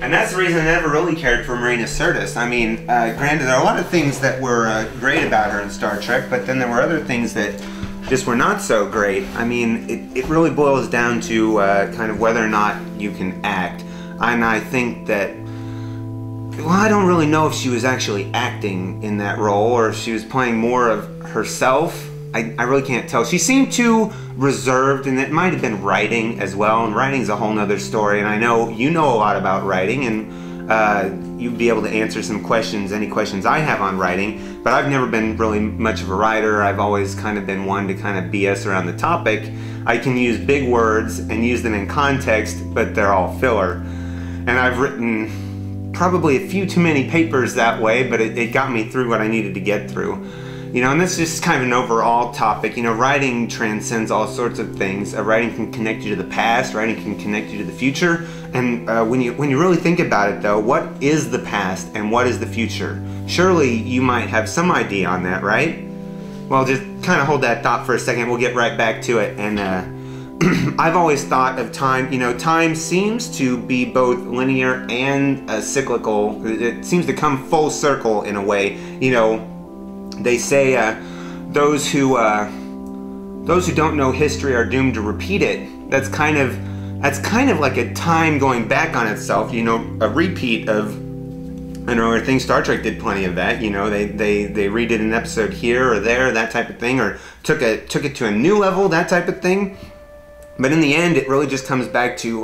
And that's the reason I never really cared for Marina Sirtis. I mean, granted, there are a lot of things that were great about her in Star Trek, but then there were other things that just were not so great. I mean, it really boils down to kind of whether or not you can act. And I think that, well, I don't really know if she was actually acting in that role or if she was playing more of herself. I really can't tell. She seemed too reserved, and it might have been writing as well, and writing's a whole nother story, and I know you know a lot about writing, and you'd be able to answer some questions, any questions I have on writing, but I've never been really much of a writer. I've always kind of been one to kind of BS around the topic. I can use big words and use them in context, but they're all filler. And I've written probably a few too many papers that way, but it got me through what I needed to get through. You know, and this is just kind of an overall topic. You know, writing transcends all sorts of things. Writing can connect you to the past, writing can connect you to the future. And when you really think about it though, what is the past and what is the future? Surely you might have some idea on that, right? Well, just kind of hold that thought for a second. We'll get right back to it. And I've always thought of time, you know, time seems to be both linear and cyclical. It seems to come full circle in a way, you know. They say those who don't know history are doomed to repeat it. That's kind of like a time going back on itself. You know, a repeat of. I know I think Star Trek did plenty of that. You know, they redid an episode here or there, that type of thing, or took it to a new level, that type of thing. But in the end, it really just comes back to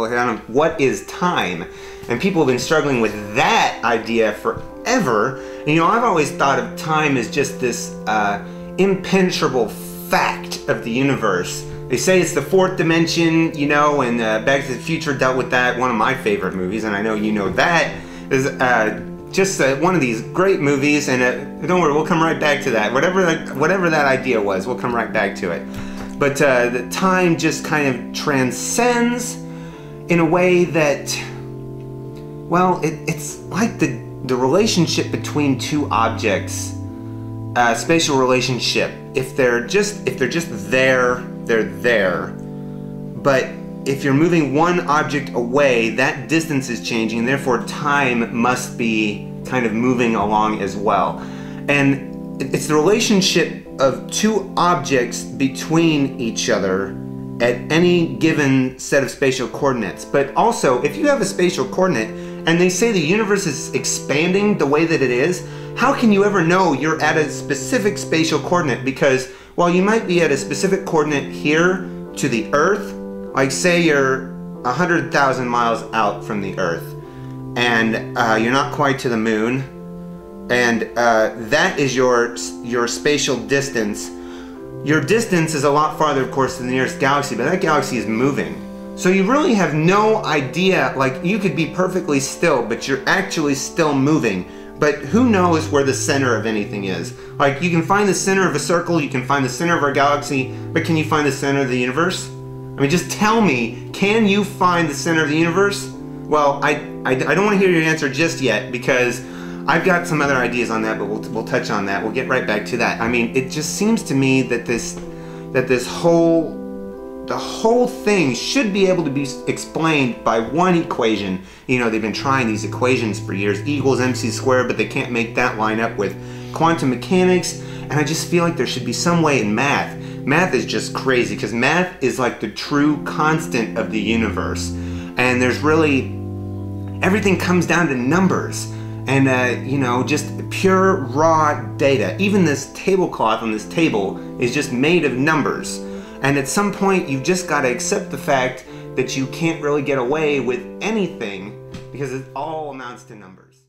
what is time, and people have been struggling with that idea forever. And, you know, I've always thought of time as just this impenetrable fact of the universe. They say it's the fourth dimension, you know, and Back to the Future dealt with that. One of my favorite movies, and I know you know that, is just one of these great movies. And don't worry, we'll come right back to that. Whatever that idea was, we'll come right back to it. But the time just kind of transcends in a way that, well, it's like the relationship between two objects, spatial relationship. If they're just there, they're there. But if you're moving one object away, that distance is changing, and therefore time must be kind of moving along as well. And it's the relationship of two objects between each other at any given set of spatial coordinates. But also, if you have a spatial coordinate and they say the universe is expanding the way that it is, how can you ever know you're at a specific spatial coordinate? Because while you might be at a specific coordinate here to the Earth, like say you're 100,000 miles out from the Earth, and you're not quite to the moon, and that is your spatial distance. Your distance is a lot farther, of course, than the nearest galaxy, but that galaxy is moving. So you really have no idea, like you could be perfectly still, but you're actually still moving. But who knows where the center of anything is? Like you can find the center of a circle, you can find the center of our galaxy, but can you find the center of the universe? I mean, just tell me, can you find the center of the universe? Well, I don't want to hear your answer just yet, because I've got some other ideas on that, but we'll touch on that. We'll get right back to that. I mean, it just seems to me that the whole thing should be able to be explained by one equation. You know, they've been trying these equations for years, E equals mc squared, but they can't make that line up with quantum mechanics. And I just feel like there should be some way in math. Math is just crazy, because math is like the true constant of the universe. And there's really, everything comes down to numbers. And, you know, just pure raw data. Even this tablecloth on this table is just made of numbers. And at some point, you've just got to accept the fact that you can't really get away with anything because it all amounts to numbers.